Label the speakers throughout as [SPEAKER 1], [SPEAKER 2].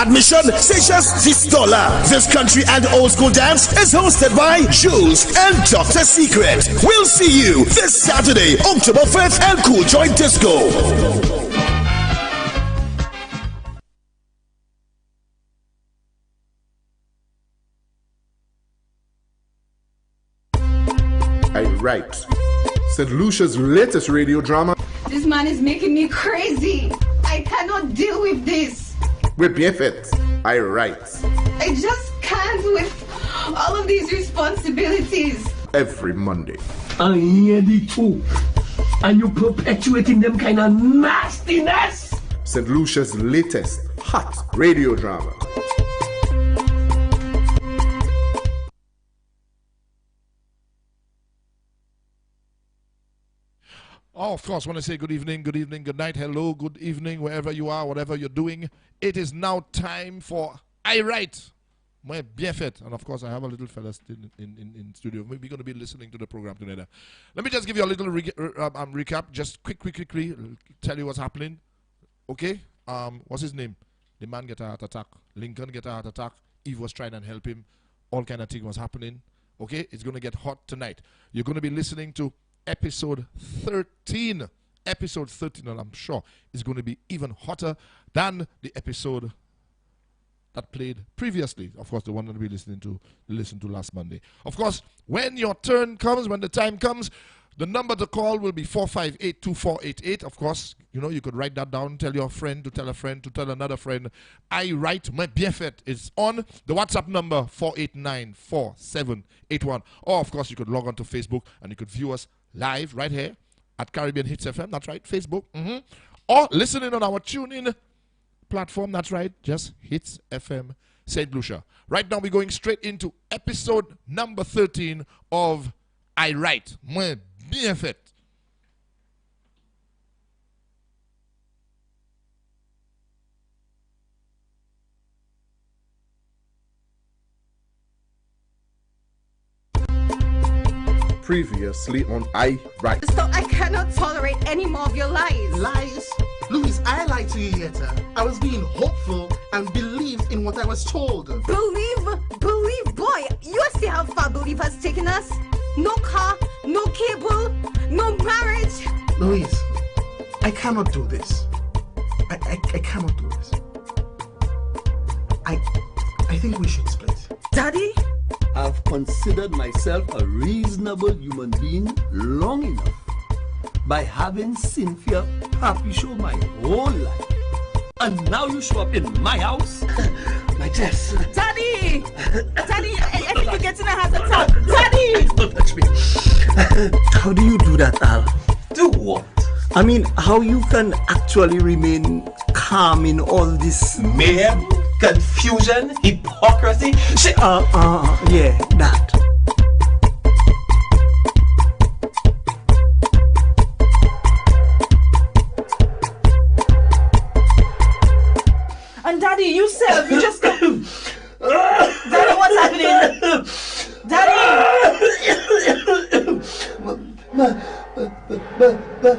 [SPEAKER 1] Admission, c'est just $10. This country and old school dance is hosted by Jules and Dr. Secret. We'll see you this Saturday, October 5th at Cool Joint Disco.
[SPEAKER 2] Right. St. Lucia's latest radio drama.
[SPEAKER 3] This man is making me crazy. I cannot deal with this.
[SPEAKER 2] We're bien fait. I write.
[SPEAKER 3] I just can't with all of these responsibilities.
[SPEAKER 2] Every Monday.
[SPEAKER 4] I hear the two. And you perpetuating them kind of nastiness.
[SPEAKER 2] St. Lucia's latest hot radio drama.
[SPEAKER 5] Oh, of course, when I say good evening, good night, hello, good evening, wherever you are, whatever you're doing, it is now time for I Write, my bien fait. And of course, I have a little fella still in studio. We're going to be listening to the program together. Let me just give you a little recap, just quickly, tell you what's happening. Okay? What's his name? The man get a heart attack. Lincoln get a heart attack. Eve was trying to help him. All kind of thing was happening. Okay? It's going to get hot tonight. You're going to be listening to episode 13. Episode 13, and I'm sure is going to be even hotter than the episode that played previously. Of course, the one that we listened to last Monday. Of course, when your turn comes, when the time comes, the number to call will be 458-2488. Of course, you know, you could write that down, tell your friend to tell a friend to tell another friend. I Write, my bien fait is on. The WhatsApp number, 489-4781. Or, of course, you could log on to Facebook and you could view us live right here at Caribbean Hitz FM. That's right, Facebook. Or listening on our TuneIn platform. That's right, just Hitz FM St. Lucia. Right now, we're going straight into episode number 13 of I Write, my bien fait.
[SPEAKER 2] Previously on I Write.
[SPEAKER 3] So I cannot tolerate any more of your lies.
[SPEAKER 6] Lies? Louise, I lied to you, Yetta. I was being hopeful and believed in what I was told.
[SPEAKER 3] Believe, boy. You see how far belief has taken us? No car, no cable, no marriage.
[SPEAKER 6] Louise, I cannot do this. I cannot do this. I think we should split.
[SPEAKER 3] Daddy?
[SPEAKER 4] I've considered myself a reasonable human being long enough by having Cynthia happy show my whole life. And now you show up in my house?
[SPEAKER 6] My Jess.
[SPEAKER 3] Daddy, I think you're getting a heart attack. Daddy!
[SPEAKER 6] Don't touch me.
[SPEAKER 4] How do you do that, Al?
[SPEAKER 6] Do what?
[SPEAKER 4] I mean, how you can actually remain calm in all this
[SPEAKER 6] Mayhem, confusion, hypocrisy. Shit.
[SPEAKER 4] Yeah, that.
[SPEAKER 7] And Daddy, you just come. Daddy, what's happening? Daddy!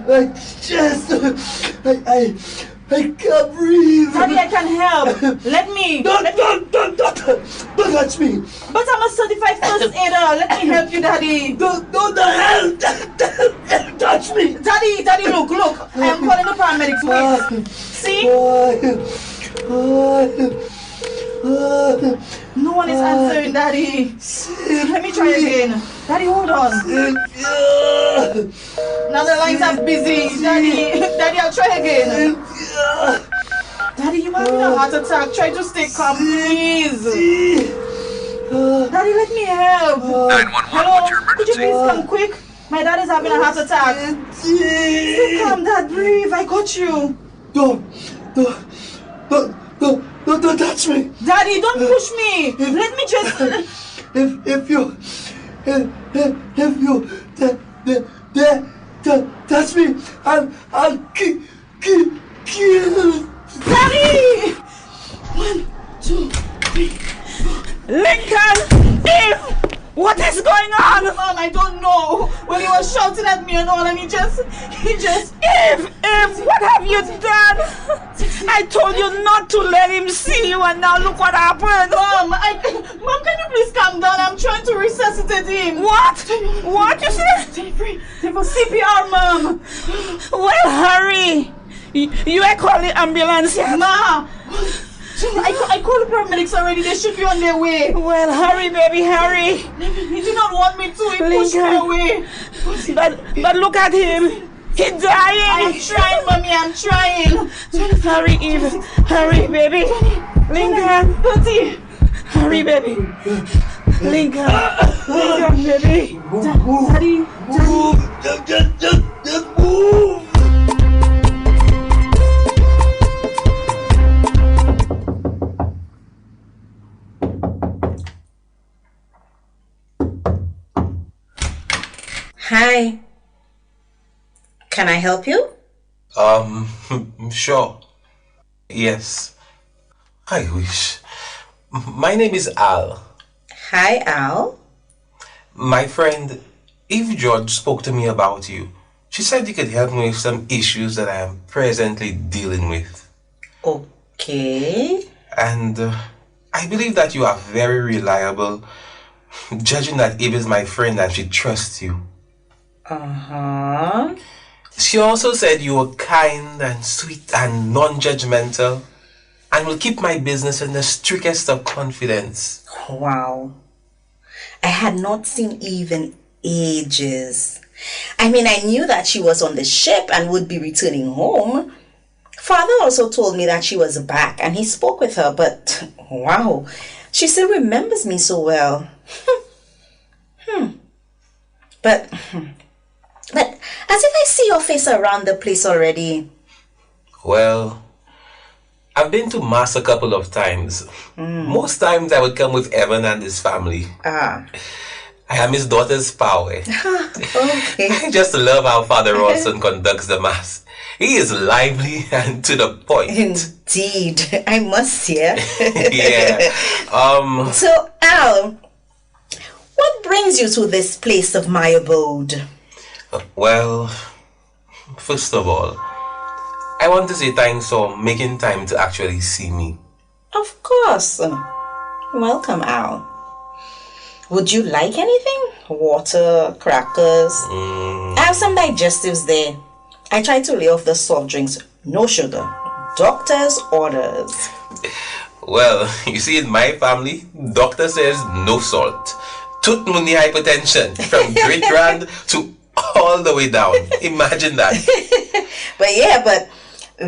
[SPEAKER 6] My chest. I can't breathe.
[SPEAKER 7] Daddy, I can help. Let me.
[SPEAKER 6] Don't touch me.
[SPEAKER 7] But I'm a certified first aider. Let me help you, Daddy.
[SPEAKER 6] Don't the hell touch me.
[SPEAKER 7] Daddy, look. I am calling the paramedics. Wait. See? No one is answering, Daddy. Let me try again. Daddy, hold on. Now the lines are busy. Daddy, I'll try again. Daddy, you having a heart attack. Try to stay calm, please. Daddy, let me help.
[SPEAKER 8] 911,
[SPEAKER 7] Hello?
[SPEAKER 8] what's your emergency?
[SPEAKER 7] Could you please come quick? My dad is having a heart attack. Stay calm, Dad. Breathe. I got you.
[SPEAKER 6] Don't touch me.
[SPEAKER 7] Daddy, don't push me. Let me just...
[SPEAKER 6] If you touch me, I'll kill.
[SPEAKER 7] Daddy! 1, 2, 3, 4. Lincoln! Eve! What is going on? Mom, I don't know. Well, he was shouting at me and all, and he just... Eve! What have you done? I told you not to let him see you, and now look what happened. Mom, Mom, can you please calm down? I'm trying to resuscitate him. What? What you said? For CPR, Mom. Well, hurry. You I call the ambulance yet? Ma, I called the paramedics already. They should be on their way. Well, hurry, baby, hurry. He did not want me to. He pushed me away. But look at him. He's dying. I'm trying, Mommy. I'm trying. Hurry, Eve. Hurry, baby. Lincoln. Daddy. Hurry, baby. Lincoln. Lincoln, baby. Daddy. Move. Just move.
[SPEAKER 8] Hi. Can I help you?
[SPEAKER 9] Sure. Yes. I wish. My name is Al.
[SPEAKER 8] Hi, Al.
[SPEAKER 9] My friend Eve George spoke to me about you. She said you could help me with some issues that I am presently dealing with.
[SPEAKER 8] Okay.
[SPEAKER 9] And I believe that you are very reliable, judging that Eve is my friend and she trusts you.
[SPEAKER 8] Uh-huh.
[SPEAKER 9] She also said you were kind and sweet and non-judgmental and will keep my business in the strictest of confidence.
[SPEAKER 8] Wow. I had not seen Eve in ages. I mean, I knew that she was on the ship and would be returning home. Father also told me that she was back and he spoke with her, but wow, she still remembers me so well. But as if I see your face around the place already.
[SPEAKER 9] Well, I've been to Mass a couple of times. Most times I would come with Evan and his family. I am his daughter's power.
[SPEAKER 8] Okay.
[SPEAKER 9] I just love how Father Rawson conducts the Mass. He is lively and to the point.
[SPEAKER 8] Indeed, I must say.
[SPEAKER 9] Yeah.
[SPEAKER 8] So, Al, what brings you to this place of my abode?
[SPEAKER 9] Well, first of all, I want to say thanks for making time to actually see me.
[SPEAKER 8] Of course. Welcome, Al. Would you like anything? Water, crackers? I have some digestives there. I try to lay off the soft drinks. No sugar. Doctor's orders.
[SPEAKER 9] Well, you see, in my family, doctor says no salt. Tooth mundi hypertension from great grand to all the way down. Imagine that.
[SPEAKER 8] But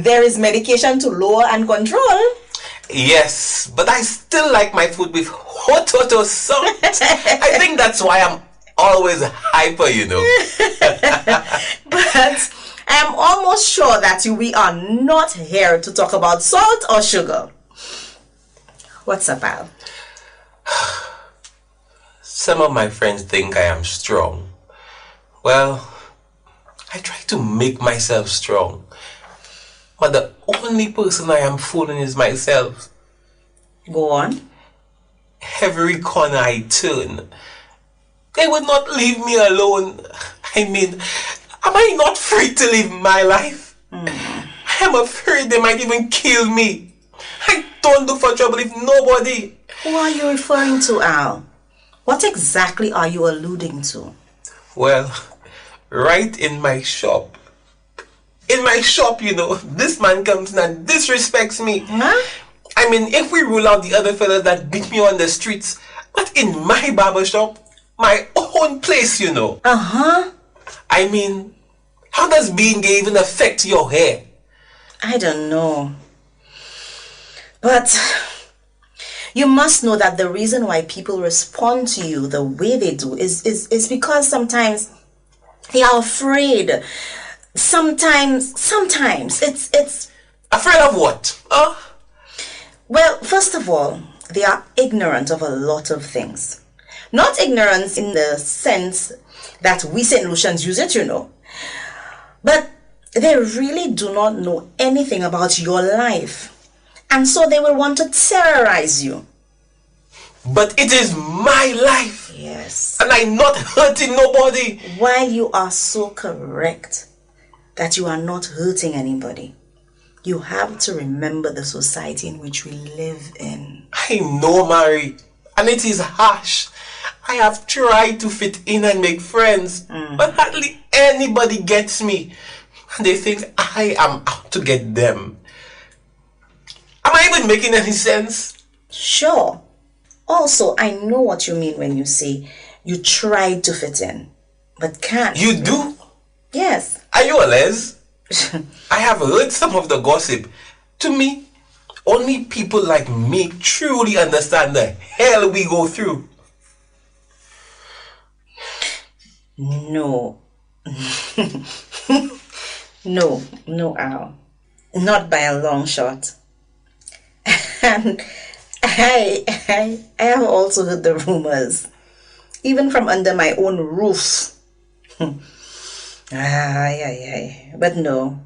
[SPEAKER 8] there is medication to lower and control.
[SPEAKER 9] Yes, but I still like my food with hot salt. I think that's why I'm always hyper, you know.
[SPEAKER 8] But I'm almost sure that we are not here to talk about salt or sugar. What's up, Al?
[SPEAKER 9] Some of my friends think I am strong. Well, I try to make myself strong. But the only person I am fooling is myself.
[SPEAKER 8] Go on.
[SPEAKER 9] Every corner I turn, they would not leave me alone. I mean, am I not free to live my life? I am afraid they might even kill me. I don't look for trouble if nobody.
[SPEAKER 8] Who are you referring to, Al? What exactly are you alluding to?
[SPEAKER 9] Well, right in my shop. In my shop, you know, this man comes and disrespects me.
[SPEAKER 8] Huh?
[SPEAKER 9] I mean, if we rule out the other fellas that beat me on the streets, but in my barber shop, my own place, you know.
[SPEAKER 8] Uh-huh.
[SPEAKER 9] I mean, how does being gay even affect your hair?
[SPEAKER 8] I don't know. But you must know that the reason why people respond to you the way they do is because sometimes they are afraid. Sometimes it's
[SPEAKER 9] afraid of what?
[SPEAKER 8] Well, first of all, they are ignorant of a lot of things. Not ignorance in the sense that we St. Lucians use it, you know. But they really do not know anything about your life. And so they will want to terrorize you.
[SPEAKER 9] But it is my life.
[SPEAKER 8] Yes.
[SPEAKER 9] And I'm not hurting nobody.
[SPEAKER 8] While you are so correct that you are not hurting anybody, You have to remember the society in which we live in.
[SPEAKER 9] I know, Mary, and it is harsh. I have tried to fit in and make friends, but hardly anybody gets me. They think I am out to get them. Am I even making any sense?
[SPEAKER 8] Sure. Also, I know what you mean when you say you tried to fit in, but can't.
[SPEAKER 9] You do?
[SPEAKER 8] Yes.
[SPEAKER 9] Are you a les? I have heard some of the gossip. To me, only people like me truly understand the hell we go through.
[SPEAKER 8] No. No, Al. Not by a long shot. And I have also heard the rumors, even from under my own roof. But no,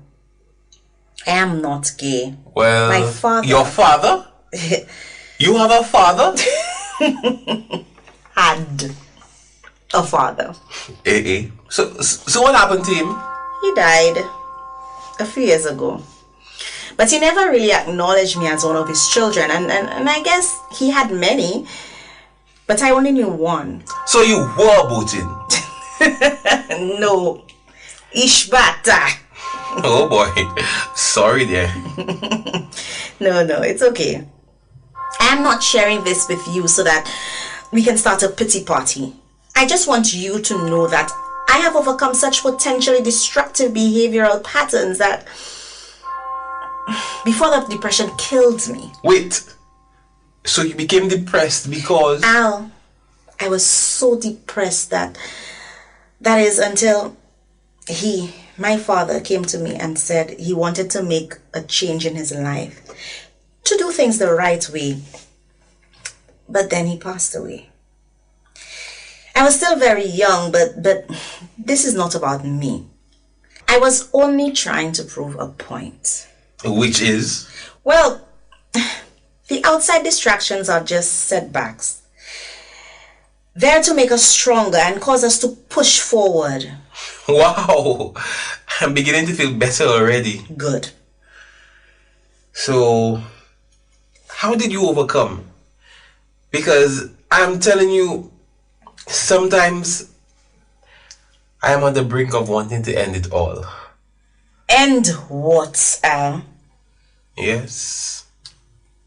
[SPEAKER 8] I am not gay.
[SPEAKER 9] Well,
[SPEAKER 8] my father.
[SPEAKER 9] Your father? You have a father?
[SPEAKER 8] Had a father.
[SPEAKER 9] So what happened to him?
[SPEAKER 8] He died a few years ago. But he never really acknowledged me as one of his children. And I guess he had many, but I only knew one.
[SPEAKER 9] So you were booted?
[SPEAKER 8] No. Ishbata.
[SPEAKER 9] Oh boy. Sorry there.
[SPEAKER 8] No, it's okay. I'm not sharing this with you so that we can start a pity party. I just want you to know that I have overcome such potentially destructive behavioral patterns that before that depression killed me.
[SPEAKER 9] Wait, so you became depressed because...
[SPEAKER 8] Al, I was so depressed that is until my father came to me and said he wanted to make a change in his life, to do things the right way. But then he passed away. I was still very young, but this is not about me. I was only trying to prove a point.
[SPEAKER 9] Which is?
[SPEAKER 8] Well, the outside distractions are just setbacks. They're to make us stronger and cause us to push forward.
[SPEAKER 9] Wow, I'm beginning to feel better already.
[SPEAKER 8] Good.
[SPEAKER 9] So, how did you overcome? Because I'm telling you, sometimes I am on the brink of wanting to end it all.
[SPEAKER 8] End what, Al?
[SPEAKER 9] Yes,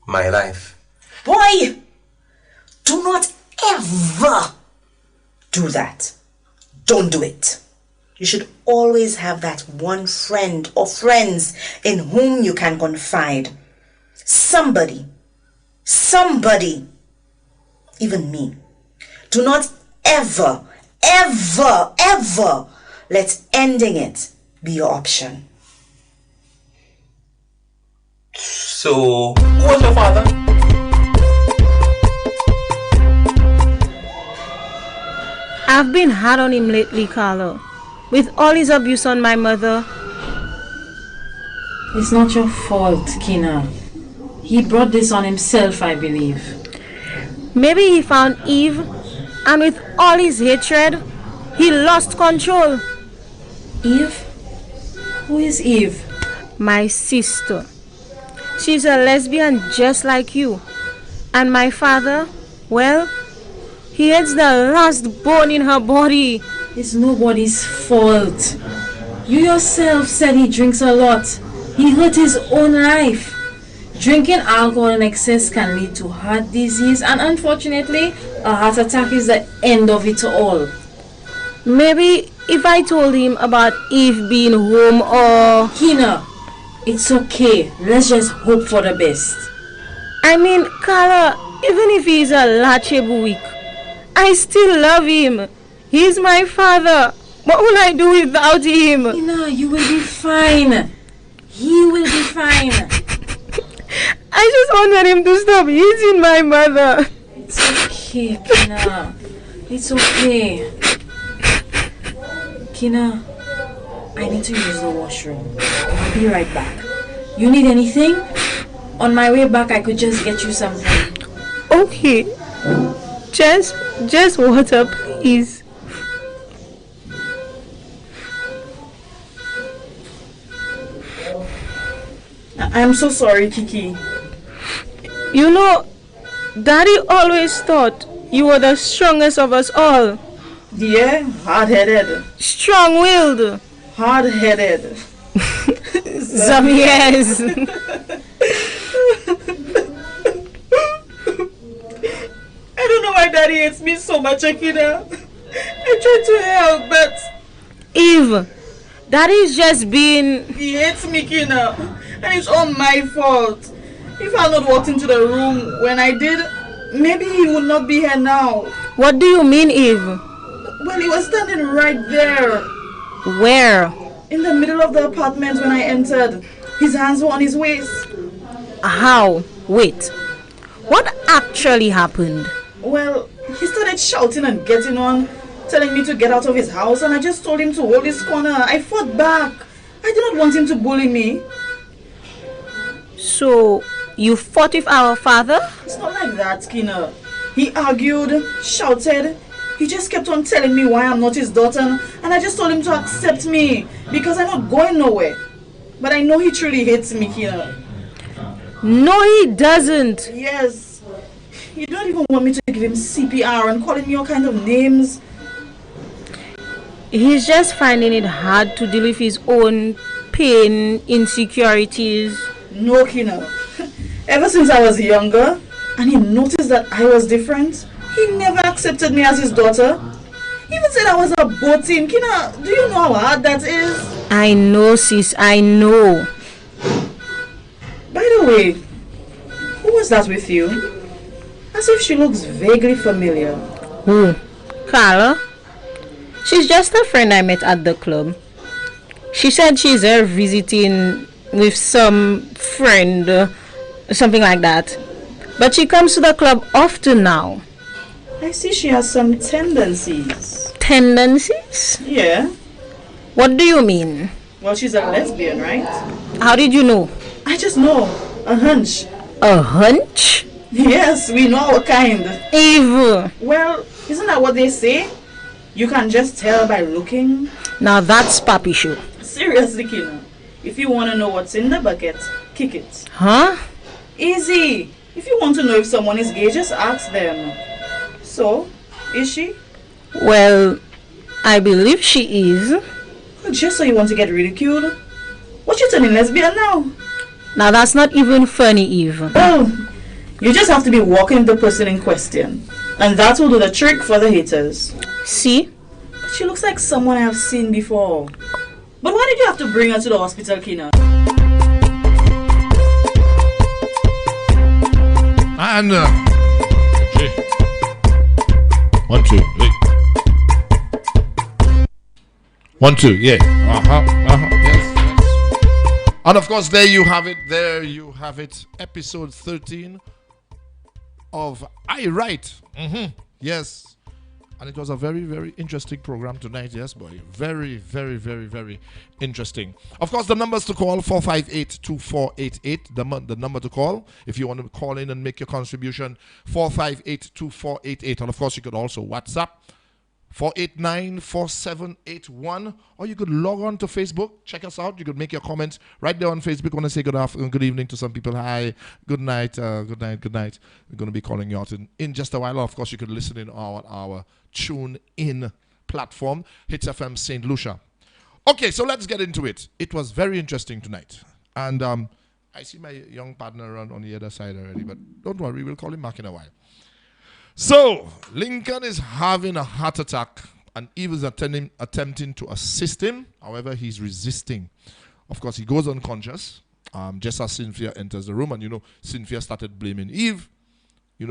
[SPEAKER 9] my life.
[SPEAKER 8] Boy, do not ever do that. Don't do it. You should always have that one friend or friends in whom you can confide. Somebody, even me. Do not ever let ending it be your option.
[SPEAKER 9] So, who was your father?
[SPEAKER 10] I've been hard on him lately, Carlo. With all his abuse on my mother.
[SPEAKER 7] It's not your fault, Kina. He brought this on himself, I believe.
[SPEAKER 10] Maybe he found Eve, and with all his hatred, he lost control.
[SPEAKER 7] Eve? Who is Eve?
[SPEAKER 10] My sister. She's a lesbian just like you. And my father, well, he hates the last bone in her body.
[SPEAKER 7] It's nobody's fault. You yourself said he drinks a lot. He hurt his own life. Drinking alcohol in excess can lead to heart disease, and unfortunately, a heart attack is the end of it all.
[SPEAKER 10] Maybe if I told him about Eve being home or...
[SPEAKER 7] Kina, it's okay. Let's just hope for the best.
[SPEAKER 10] I mean, Carla, even if he's a latchable weak, I still love him. He's my father. What will I do without him?
[SPEAKER 7] Kina, you will be fine. He will be fine.
[SPEAKER 10] I just want him to stop hitting my mother.
[SPEAKER 7] It's okay, Kina. It's okay. Kina, I need to use the washroom. I'll be right back. You need anything? On my way back, I could just get you something.
[SPEAKER 10] Okay. Just water, please.
[SPEAKER 7] I am so sorry, Kiki.
[SPEAKER 10] You know, Daddy always thought you were the strongest of us all.
[SPEAKER 7] Yeah, hard-headed.
[SPEAKER 10] Strong-willed.
[SPEAKER 7] Hard-headed.
[SPEAKER 10] Some years.
[SPEAKER 7] I don't know why Daddy hates me so much, Akina. I try to help, but...
[SPEAKER 10] Eve, Daddy's just being...
[SPEAKER 7] He hates me, Kina. And it's all my fault. If I had not walked into the room when I did, maybe he would not be here now.
[SPEAKER 10] What do you mean, Eve?
[SPEAKER 7] Well, he was standing right there.
[SPEAKER 10] Where?
[SPEAKER 7] In the middle of the apartment when I entered. His hands were on his waist.
[SPEAKER 10] How? Wait. What actually happened?
[SPEAKER 7] Well, he started shouting and getting on, telling me to get out of his house, and I just told him to hold his corner. I fought back. I did not want him to bully me.
[SPEAKER 10] So, you fought with our father?
[SPEAKER 7] It's not like that, Skinner. He argued, shouted. He just kept on telling me why I'm not his daughter, and I just told him to accept me because I'm not going nowhere. But I know he truly hates me, Skinner.
[SPEAKER 10] No, he doesn't.
[SPEAKER 7] Yes. You don't even want me to give him CPR and calling me all kind of names.
[SPEAKER 10] He's just finding it hard to deal with his own pain, insecurities.
[SPEAKER 7] No, Kina. Ever since I was younger, and he noticed that I was different, he never accepted me as his daughter. He even said I was a boating. Kina, do you know how hard that is?
[SPEAKER 10] I know, sis, I know.
[SPEAKER 7] By the way, who was that with you? As if she looks vaguely familiar.
[SPEAKER 10] Who? Carla? She's just a friend I met at the club. She said she's there visiting with some friend, something like that. But she comes to the club often now.
[SPEAKER 7] I see she has some tendencies.
[SPEAKER 10] Tendencies?
[SPEAKER 7] Yeah.
[SPEAKER 10] What do you mean?
[SPEAKER 7] Well, she's a lesbian, right?
[SPEAKER 10] How did you know?
[SPEAKER 7] I just know. A hunch.
[SPEAKER 10] A hunch?
[SPEAKER 7] Yes, we know our kind.
[SPEAKER 10] Eve.
[SPEAKER 7] Well, isn't that what they say? You can just tell by looking.
[SPEAKER 10] Now that's Papi show.
[SPEAKER 7] Seriously, Kina. If you want to know what's in the bucket, kick it.
[SPEAKER 10] Huh?
[SPEAKER 7] Easy. If you want to know if someone is gay, just ask them. So, is she?
[SPEAKER 10] Well, I believe she is.
[SPEAKER 7] Just so you want to get ridiculed? What, you turning lesbian now?
[SPEAKER 10] Now that's not even funny, Eve.
[SPEAKER 7] Well, you just have to be walking with the person in question. And that will do the trick for the haters.
[SPEAKER 10] See?
[SPEAKER 7] She looks like someone I have seen before. But why did you have to bring her to the hospital, Kina?
[SPEAKER 5] And, okay. 1, 2, wait. 1, 2, yeah. Yes. And of course, there you have it. Episode 13 of I Write. Yes. And it was a very, very interesting program tonight. Yes, boy. Very, very, very, very interesting. Of course, the numbers to call, 458-2488. The number to call if you want to call in and make your contribution, 458-2488. And of course, you could also WhatsApp, 489-4781. Or you could log on to Facebook. Check us out. You could make your comments right there on Facebook. I want to say good afternoon, good evening to some people. Hi, good night, good night, good night. We're going to be calling you out in just a while. Of course, you could listen in on our Tune In platform, Hitz FM St. Lucia. Okay, so let's get into it. It was very interesting tonight. And I see my young partner around on the other side already, but don't worry, we'll call him back in a while. So, Lincoln is having a heart attack, and Eve is attempting to assist him. However, he's resisting. Of course, he goes unconscious, just as Cynthia enters the room. And, Cynthia started blaming Eve.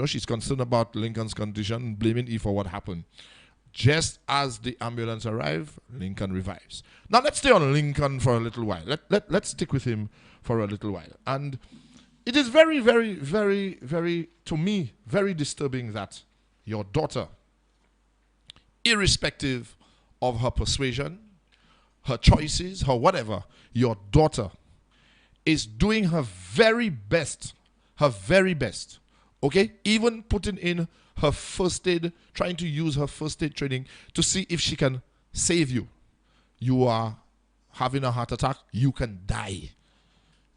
[SPEAKER 5] She's concerned about Lincoln's condition, blaming Eve for what happened. Just as the ambulance arrives, Lincoln revives. Now, let's stay on Lincoln for a little while. Let's stick with him for a little while. And it is very, very, very, very, to me, very disturbing that your daughter, irrespective of her persuasion, her choices, her whatever, your daughter is doing her very best, okay? Even putting in her first aid, trying to use her first aid training to see if she can save you. You are having a heart attack, you can die.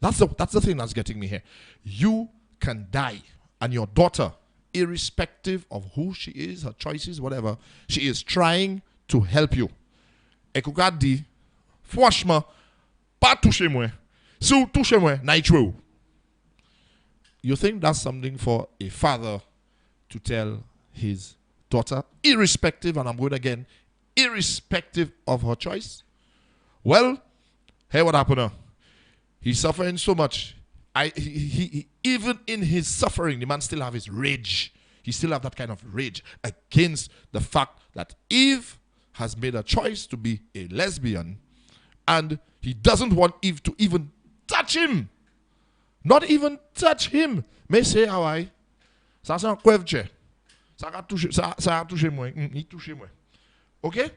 [SPEAKER 5] That's the thing that's getting me here. You can die, and your daughter, irrespective of who she is, her choices, whatever, she is trying to help you. Ekouka di, franchement, pas toucher moi. Si vous touchez moi, naïtwe. You think that's something for a father to tell his daughter, irrespective, and I'm going again, irrespective of her choice? Well, hey, what happened now? He's suffering so much. He even in his suffering, the man still have his rage. He still have that kind of rage against the fact that Eve has made a choice to be a lesbian, and he doesn't want Eve to even touch him. Not even touch him. Mais c'est Hawaii. Ça c'est un cuevche. Ça a touché moi. Il touché moi. Okay?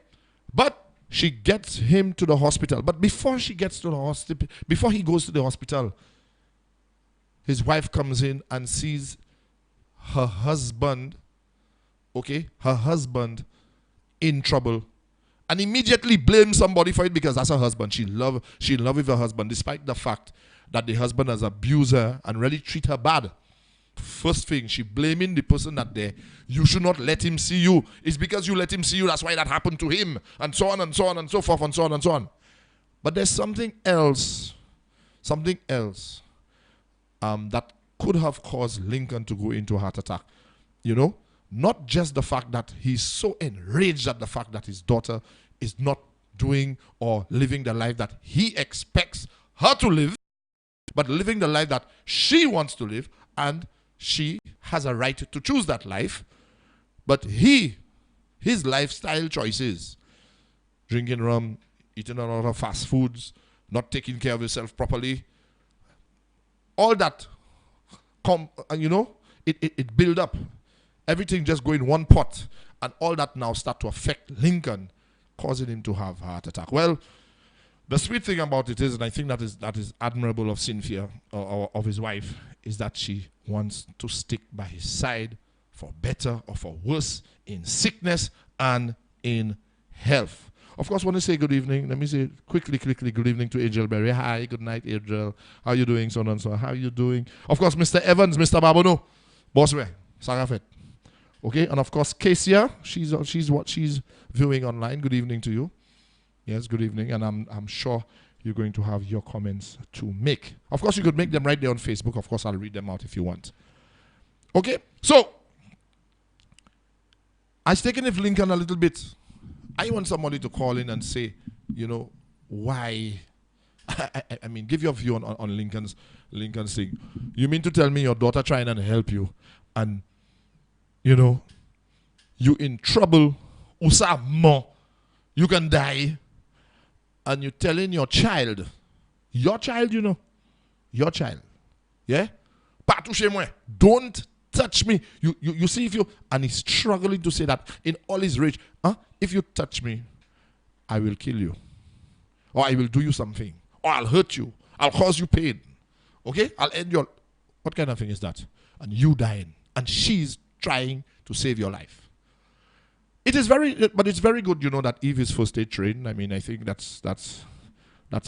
[SPEAKER 5] But she gets him to the hospital. But before she gets to the hospital, before he goes to the hospital, his wife comes in and sees her husband, okay, her husband in trouble, and immediately blames somebody for it because that's her husband. She in love with her husband, despite the fact that the husband has abused her and really treat her bad. First thing, she blaming the person that you should not let him see you. It's because you let him see you, that's why that happened to him, and so on and so on and so forth and so on and so on. But there's something else that could have caused Lincoln to go into a heart attack. You know, not just the fact that he's so enraged at the fact that his daughter is not doing or living the life that he expects her to live, but living the life that she wants to live, and she has a right to choose that life. But his lifestyle choices, drinking rum, eating a lot of fast foods, not taking care of yourself properly, all that, it build up. Everything just go in one pot, and all that now start to affect Lincoln, causing him to have a heart attack. Well, the sweet thing about it is, and I think that is admirable of Cynthia, or of his wife, is that she wants to stick by his side for better or for worse, in sickness and in health. Of course, I want to say good evening. Let me say quickly, good evening to Angel Berry. Hi, good night, Angel. How you doing, so on and so on? How you doing? Of course, Mr. Evans, Mr. Babono, boss way, Sarafet. Okay, and of course, Kesia, she's viewing online. Good evening to you. Yes, good evening, and I'm sure you're going to have your comments to make. Of course, you could make them right there on Facebook. Of course, I'll read them out if you want. Okay, so I've taken if Lincoln a little bit. I want somebody to call in and say, why? I mean, give your view on Lincoln's thing. You mean to tell me your daughter trying and help you, and you in trouble, you can die, and you're telling your child, yeah? Pas toucher moi. Don't touch me. You see if you, and he's struggling to say that in all his rage. If you touch me, I will kill you, or I will do you something, or I'll hurt you, I'll cause you pain. Okay, I'll end your. What kind of thing is that? And you dying, and she's trying to save your life. But it's very good, that Eve is first aid trained. I mean, I think that's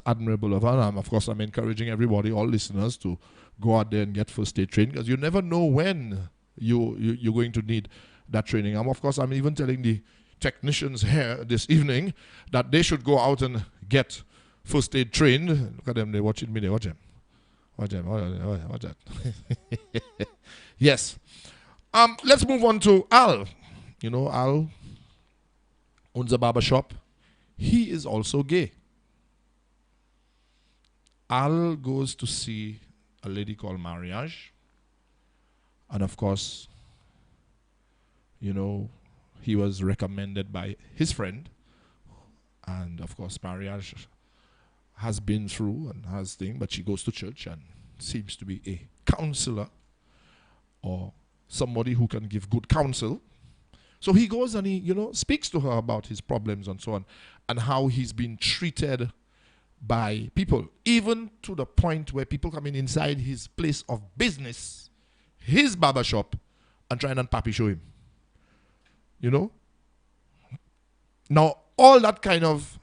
[SPEAKER 5] admirable of her. And of course, I'm encouraging everybody, all listeners, to go out there and get first aid training, because you never know when you're going to need that training. And of course, I'm even telling the technicians here this evening that they should go out and get first aid trained. Look at them, they're watching me, they watch them. Watch that. Yes. Let's move on to Al. Al owns a barber shop. He is also gay. Al goes to see a lady called Mariage. And of course, he was recommended by his friend. And of course, Mariage has been through and has thing, but she goes to church and seems to be a counselor, or somebody who can give good counsel. So he goes and he, speaks to her about his problems and so on, and how he's been treated by people, even to the point where people come in inside his place of business, his barber shop, and try and papi show him. Now, all that kind of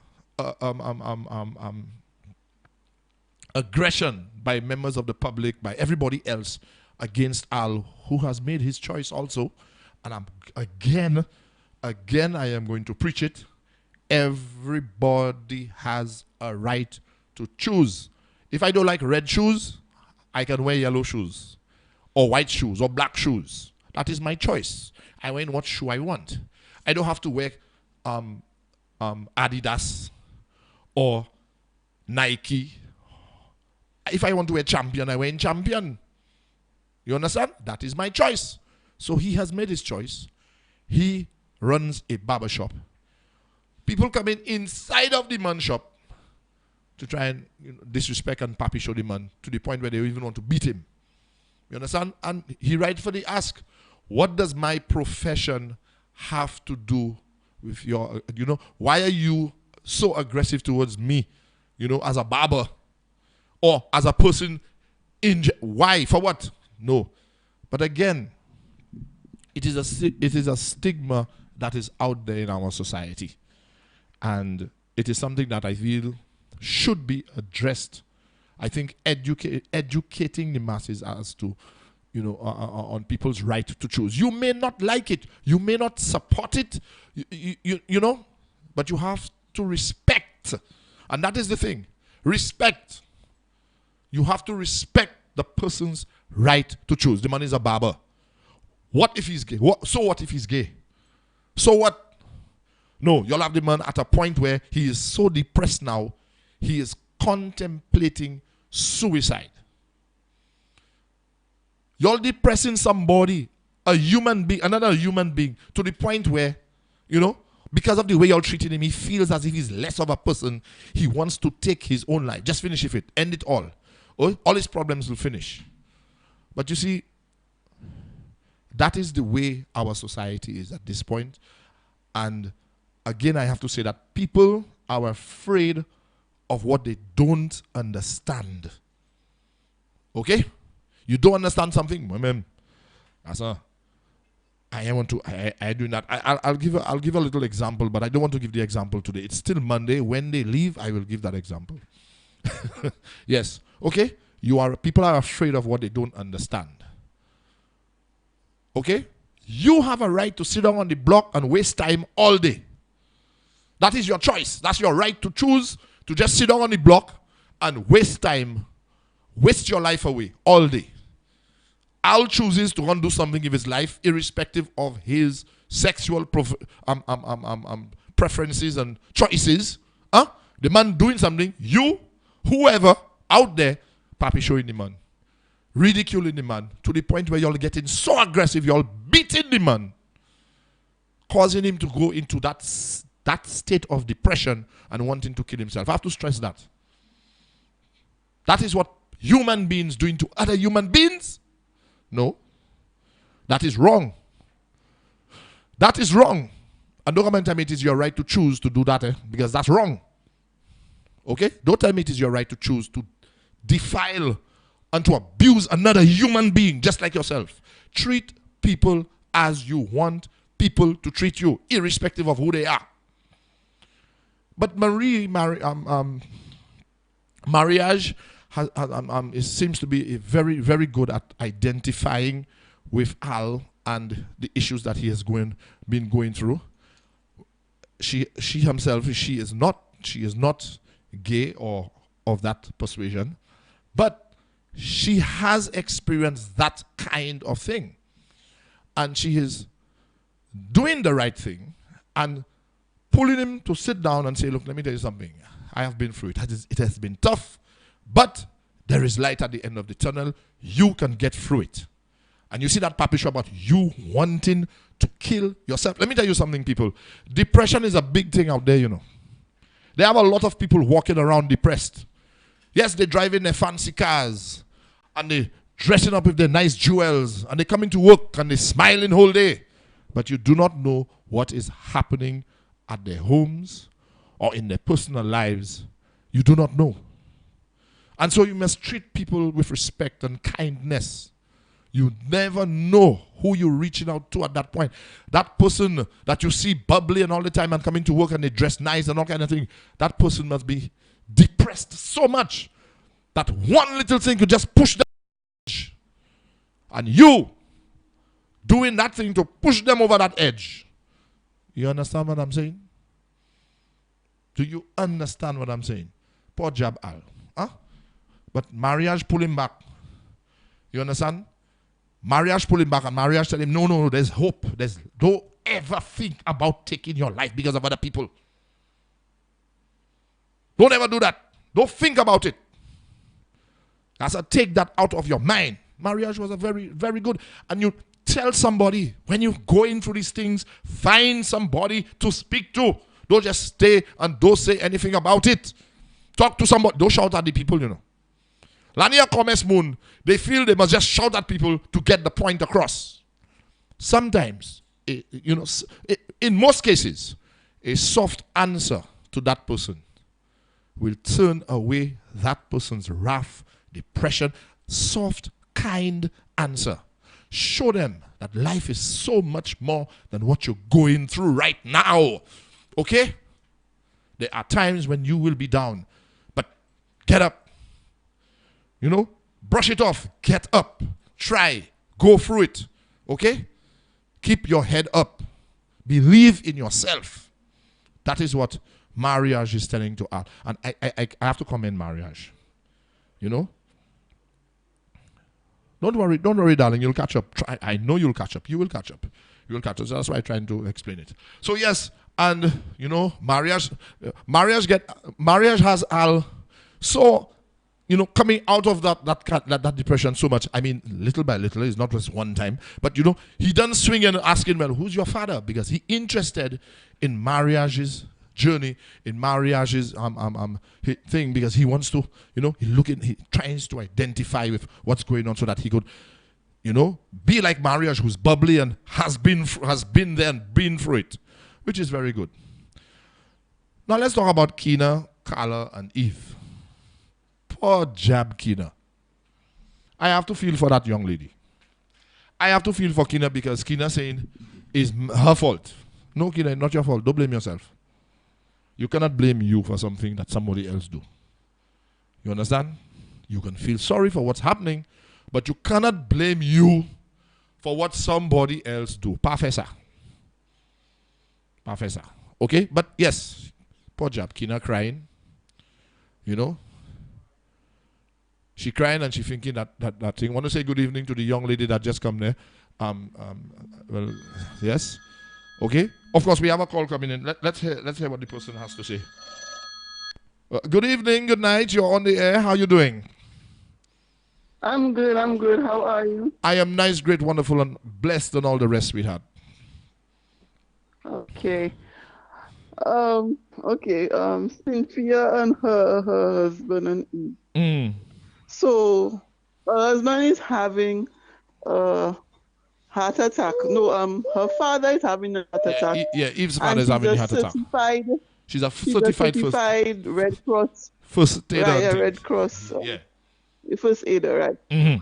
[SPEAKER 5] aggression by members of the public, by everybody else against Al, who has made his choice also. And again, I am going to preach it. Everybody has a right to choose. If I don't like red shoes, I can wear yellow shoes, or white shoes, or black shoes. That is my choice. I wear what shoe I want. I don't have to wear Adidas or Nike. If I want to wear Champion, I wear Champion. You understand? That is my choice. So he has made his choice. He runs a barber shop. People come in inside of the man shop to try and disrespect and papi show the man to the point where they even want to beat him. You understand? And he rightfully asks, what does my profession have to do with your, why are you so aggressive towards me, as a barber or as a person why? For what? No. But again, it is a stigma that is out there in our society. And it is something that I feel should be addressed. I think educating the masses as to, on people's right to choose. You may not like it. You may not support it, but you have to respect. And that is the thing. Respect. You have to respect the person's right to choose. The man is a barber. What if he's gay? So what if he's gay? So what? No, you'll have the man at a point where he is so depressed now, he is contemplating suicide. You're depressing somebody, a human being, another human being, to the point where, because of the way you're treating him, he feels as if he's less of a person. He wants to take his own life. Just finish it, end it all. All his problems will finish. But you see, that is the way our society is at this point. And again, I have to say that people are afraid of what they don't understand. Okay? You don't understand something? I do not. I'll give a little example, but I don't want to give the example today. It's still Monday. When they leave, I will give that example. Yes. Okay? People are afraid of what they don't understand. Okay? You have a right to sit down on the block and waste time all day. That is your choice. That's your right to choose to just sit down on the block and waste time. Waste your life away all day. Al chooses to go and do something with his life, irrespective of his sexual preferences and choices. The man doing something, whoever out there, papi showing the man, ridiculing the man, to the point where you're getting so aggressive, you're beating the man, causing him to go into that state of depression and wanting to kill himself. I have to stress that. That is what human beings doing to other human beings? No. That is wrong. That is wrong. And don't come and tell me it is your right to choose to do that, because that's wrong. Okay? Don't tell me it is your right to choose to defile and to abuse another human being just like yourself. Treat people as you want people to treat you, irrespective of who they are. But marriage seems to be very, very good at identifying with Al and the issues that he has been going through. She herself, she is not gay or of that persuasion, but she has experienced that kind of thing, and she is doing the right thing and pulling him to sit down and say, look, let me tell you something. I have been through it. It has been tough, but there is light at the end of the tunnel. You can get through it. And you see that papi show about you wanting to kill yourself. Let me tell you something, people. Depression is a big thing out there, They have a lot of people walking around depressed. Yes, they drive in their fancy cars and they dressing up with their nice jewels and they come into work and they smiling whole day. But you do not know what is happening at their homes or in their personal lives. You do not know. And so you must treat people with respect and kindness. You never know who you're reaching out to at that point. That person that you see bubbly all the time and coming to work and they dress nice and all kind of thing, that person must be depressed so much That one little thing could just push them. And you doing that thing to push them over that edge. You understand what I'm saying? Do you understand what I'm saying? Poor jab Al. Huh? But marriage pull him back. You understand? Marriage pull him back and marriage tell him, no, there's hope. Don't ever think about taking your life because of other people. Don't ever do that. Don't think about it. I said, take that out of your mind. Marriage was a very, very good. And you tell somebody, when you're going through these things, find somebody to speak to. Don't just stay and don't say anything about it. Talk to somebody. Don't shout at the people, you know. Lania Commerce Moon, they feel they must just shout at people to get the point across. Sometimes, in most cases, a soft answer to that person will turn away that person's wrath, depression. Soft, kind answer. Show them that life is so much more than what you're going through right now. Okay? There are times when you will be down, but get up. Brush it off. Get up. Try. Go through it. Okay? Keep your head up. Believe in yourself. That is what marriage is telling to us. And I have to commend marriage. Don't worry, darling. You'll catch up. I know you'll catch up. You will catch up. So that's why I'm trying to explain it. So yes, and marriage has Al so coming out of that depression so much. I mean, little by little, it's not just one time. But he doesn't swing and asking, well, who's your father? Because he interested in marriage's journey, in marriage's thing, because he wants to, he tries to identify with what's going on so that he could, be like marriage, who's bubbly and has been there and been through it, which is very good. Now let's talk about Kina, Carla, and Eve. Poor jab Kina. I have to feel for that young lady. I have to feel for Kina because Kina saying it's her fault. No, Kina, not your fault. Don't blame yourself. You cannot blame you for something that somebody else do. You understand? You can feel sorry for what's happening, but you cannot blame you for what somebody else do. Professor. Okay? But yes, poor job. Kina crying. She crying and she thinking that thing. I want to say good evening to the young lady that just come there. Well, yes. Okay. Of course, we have a call coming in. Let's hear what the person has to say. Good evening, good night. You're on the air. How are you doing?
[SPEAKER 11] I'm good. How are you?
[SPEAKER 5] I am nice, great, wonderful, and blessed, and all the rest, sweetheart.
[SPEAKER 11] Okay. Cynthia and her husband and Eve. So, her husband is having a heart attack. No, her father is having a heart attack.
[SPEAKER 5] Eve's father is having a heart attack. She's a certified
[SPEAKER 11] Red Cross.
[SPEAKER 5] First aider.
[SPEAKER 11] Right, Red Cross. First aider, right?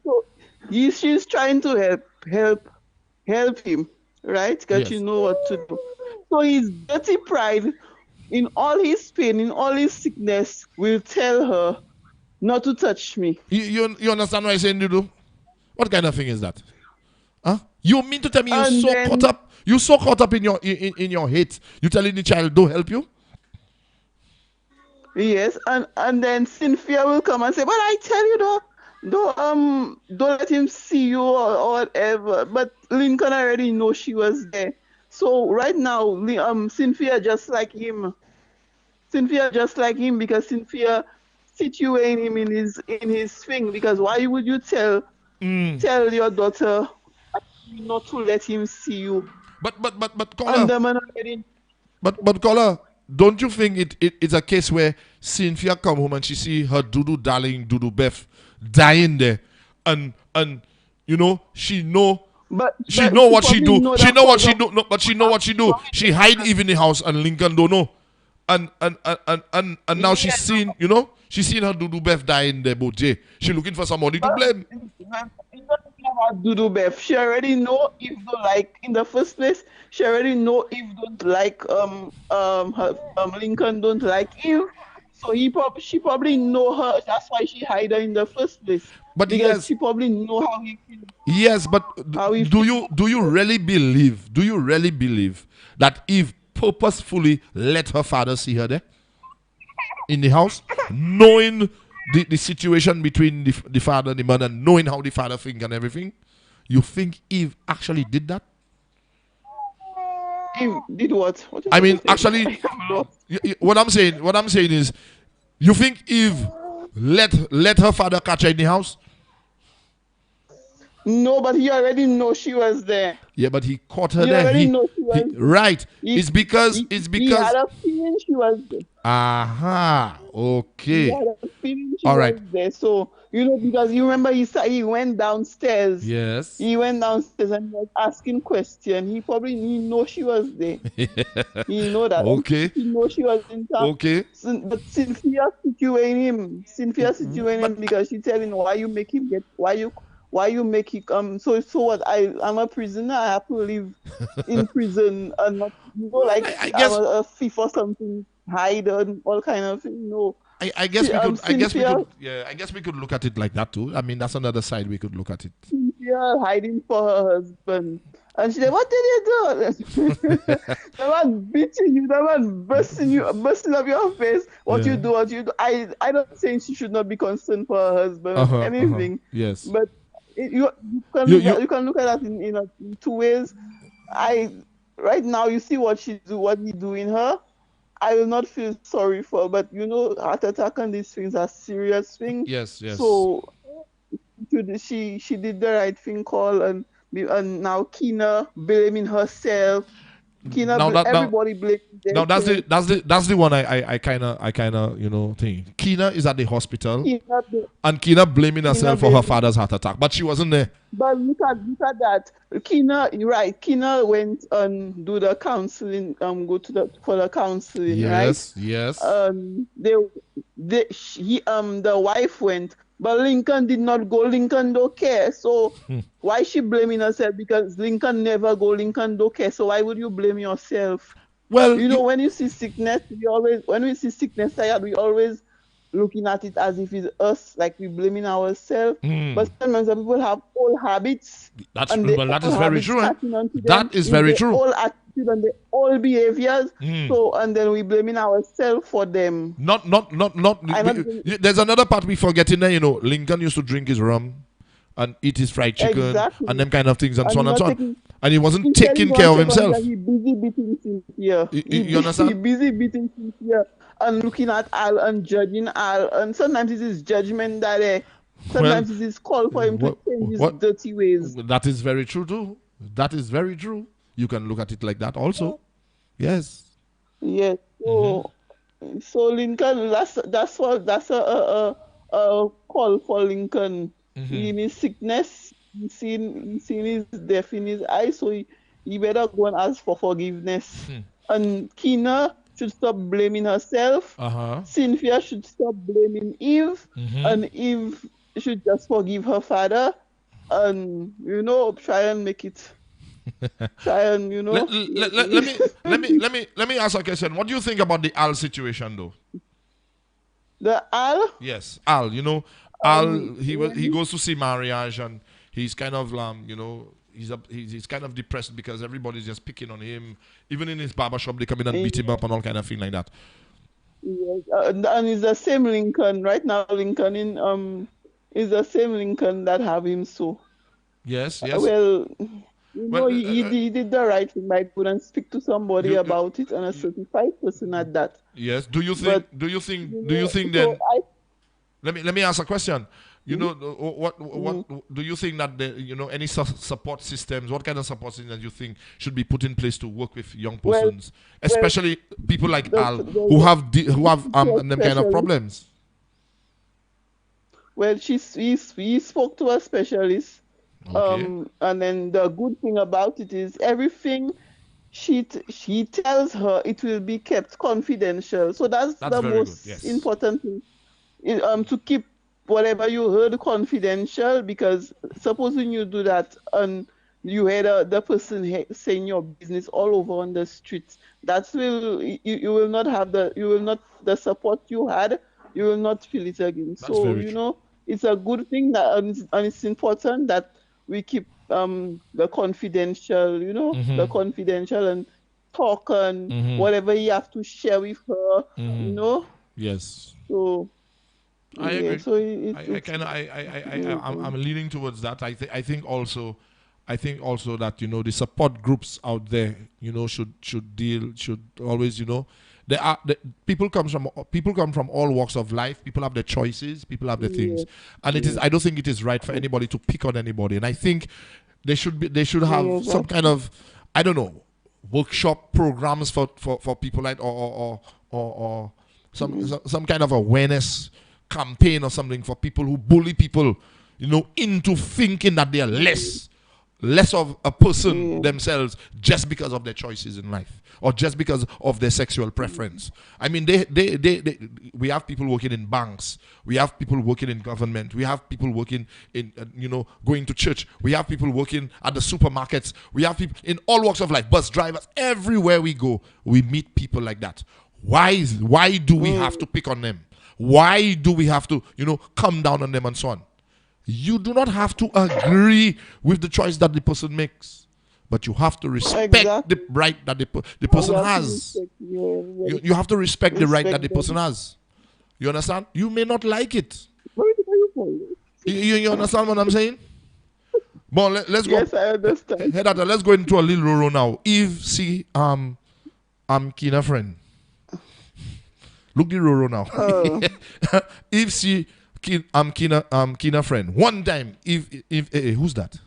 [SPEAKER 11] So she's trying to help him, right? Because she know what to do. So his dirty pride, in all his pain, in all his sickness, will tell her not to touch me.
[SPEAKER 5] You understand what I'm saying, Dudu? What kind of thing is that? Huh? You mean to tell me you're so caught up in your hate? You telling the child don't help you?
[SPEAKER 11] Yes, and then Cynthia will come and say, "But I tell you, don't let him see you or whatever." But Lincoln already know she was there. So right now, Cynthia just like him. Because Cynthia situate him in his thing. Because why would you tell your daughter not to let him see you?
[SPEAKER 5] But caller, don't you think it's a case where Cynthia come home and she see her darling Beth dying there, and she know.
[SPEAKER 11] But
[SPEAKER 5] she know what she do. She know what she do. No, but she know what she do. She hide even in the house, and Lincoln don't know. And now she's seen, she's seen her Beth dying there, but she looking for somebody to blame.
[SPEAKER 11] It's not about Beth. She already know if don't like in the first place. She already know if don't like Lincoln don't like Eve. So she probably know her. That's why she hide her in the first place.
[SPEAKER 5] But
[SPEAKER 11] because
[SPEAKER 5] yes,
[SPEAKER 11] she probably know how he feel.
[SPEAKER 5] yes, but do you really believe? Do you really believe that Eve purposefully let her father see her there in the house, knowing the situation between the father and the mother, knowing how the father think and everything? You think Eve actually did that?
[SPEAKER 11] Eve did what?
[SPEAKER 5] I mean, actually, what I'm saying is, you think Eve let her father catch her in the house?
[SPEAKER 11] No, but he already know she was there.
[SPEAKER 5] Yeah, but he caught her
[SPEAKER 11] He
[SPEAKER 5] there.
[SPEAKER 11] already know she was there.
[SPEAKER 5] Right. It's because
[SPEAKER 11] he had a feeling she was there.
[SPEAKER 5] Aha. Okay.
[SPEAKER 11] He had a feeling she
[SPEAKER 5] All
[SPEAKER 11] was
[SPEAKER 5] right.
[SPEAKER 11] there. So because you remember he went downstairs.
[SPEAKER 5] Yes.
[SPEAKER 11] He went downstairs and was asking questions. He probably didn't know she was there. He know that.
[SPEAKER 5] Okay.
[SPEAKER 11] He know she was in town.
[SPEAKER 5] Okay.
[SPEAKER 11] But Cynthia situating him because she telling why you make him get why you make it so what I'm a prisoner, I have to live in prison and not like
[SPEAKER 5] I guess
[SPEAKER 11] I'm a thief or something, hide and all kind of thing. No.
[SPEAKER 5] I guess we could look at it like that too. I mean, that's another side we could look at it.
[SPEAKER 11] Cynthia hiding for her husband. And she said, what did you do? The man beating you, the man busting up your face. What you do. I don't think she should not be concerned for her husband or anything.
[SPEAKER 5] Yes.
[SPEAKER 11] But you can look at that in two ways. Right now you see what he doing her. I will not feel sorry for her, but heart attack and these things are serious things.
[SPEAKER 5] Yes.
[SPEAKER 11] So she did the right thing, call and now Kina blaming herself. Everybody blaming them.
[SPEAKER 5] Now that's the one I kinda think. Kina is at the hospital and Kina blaming herself for her father's heart attack, but she wasn't there.
[SPEAKER 11] But look at that. Kina went and do the counseling, for the counseling, right?
[SPEAKER 5] Yes.
[SPEAKER 11] The wife went, but Lincoln did not go. Lincoln don't care. So why she blaming herself? Because Lincoln never go. Lincoln don't care. So why would you blame yourself?
[SPEAKER 5] Well,
[SPEAKER 11] when you see sickness, we always looking at it as if it's us, like we blaming ourselves. But sometimes people have old habits.
[SPEAKER 5] That is very true. That is very true.
[SPEAKER 11] Old attitude and the old behaviors. So and then we blaming ourselves for them.
[SPEAKER 5] Not. There's another part we forget in there. Lincoln used to drink his rum and eat his fried chicken and them kind of things and so on and so on. And he wasn't taking care of himself.
[SPEAKER 11] He busy beating Cynthia.
[SPEAKER 5] You understand?
[SPEAKER 11] He busy beating Cynthia and looking at Al and judging Al. And sometimes it is judgment that sometimes it is call for him to change his dirty ways.
[SPEAKER 5] That is very true too. That is very true. You can look at it like that also. Yes.
[SPEAKER 11] Yes. So Lincoln, that's a call for Lincoln. In his sickness, he seen his death in his eyes, so he better go and ask for forgiveness. And Kina should stop blaming herself. Cynthia should stop blaming Eve, and Eve should just forgive her father, and try and make it. Try and
[SPEAKER 5] let me ask a question. What do you think about the Al situation, though?
[SPEAKER 11] The Al?
[SPEAKER 5] Yes, Al. Al, he goes to see Mariage and he's kind of he's kind of depressed because everybody's just picking on him. Even in his barbershop, they come in and beat him up and all kind of thing like that.
[SPEAKER 11] Yes, and it's the same Lincoln right now. Lincoln is the same Lincoln that have him so.
[SPEAKER 5] Yes.
[SPEAKER 11] He did the right thing by going and speak to somebody about it, and a certified person at that.
[SPEAKER 5] Yes. Do you think then? Let me ask a question. What do you think that any support systems? What kind of support systems do you think should be put in place to work with young persons, especially people like Al who have them kind of problems?
[SPEAKER 11] Well, he spoke to a specialist.
[SPEAKER 5] Okay.
[SPEAKER 11] And then the good thing about it is everything she tells her, it will be kept confidential. So that's the most important thing. To keep whatever you heard confidential, because supposing you do that and you hear the person saying your business all over on the streets. That will you will not have the support you had. You will not feel it again.
[SPEAKER 5] That's
[SPEAKER 11] So
[SPEAKER 5] very true.
[SPEAKER 11] it's a good thing that and it's important that we keep the confidential, the confidential and talk and whatever you have to share with her.
[SPEAKER 5] Yes.
[SPEAKER 11] So
[SPEAKER 5] I
[SPEAKER 11] yeah,
[SPEAKER 5] agree.
[SPEAKER 11] so
[SPEAKER 5] I'm leaning towards that. I think also that the support groups out there should always people come from all walks of life. People have their choices. People have their things, and I don't think it is right for anybody to pick on anybody. And I think they should have some kind of, I don't know, workshop programs for people, like or some kind of awareness campaign or something for people who bully people, into thinking that they are less of a person themselves just because of their choices in life or just because of their sexual preference. I mean, we have people working in banks, we have people working in government, we have people working in going to church, we have people working at the supermarkets, we have people in all walks of life, bus drivers. Everywhere we go, we meet people like that. Why do we have to pick on them? Why do we have to come down on them and so on? You do not have to agree with the choice that the person makes, but you have to respect the right that the person has. You have to respect the right that the person has. You understand? You may not like it. You understand what I'm saying? Bon, let's go.
[SPEAKER 11] Yes, I understand.
[SPEAKER 5] Hey, Dada, let's go into a little Roro now. Eve, see, I'm Kina friend. Look the Roro now. Eve, see, I'm Kina friend. One time, who's that?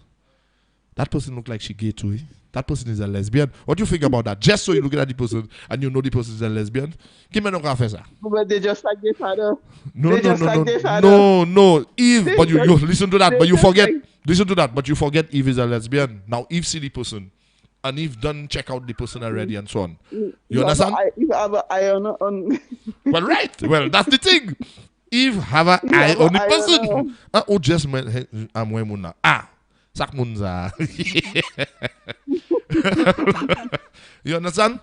[SPEAKER 5] That person look like she gay too. That person is a lesbian. What do you think about that? Just so you look at the person and you know the person is a lesbian.
[SPEAKER 11] But they just like their father.
[SPEAKER 5] No. Eve, but you listen to that, but you forget. Listen to that, but you forget Eve is a lesbian. Now Eve see the person, and Eve done check out the person already and so on. You understand?
[SPEAKER 11] If I have an eye on.
[SPEAKER 5] Well, right. Well, that's the thing. Eve have an eye on the person. Oh, just I'm wearing Sakmunza. You understand?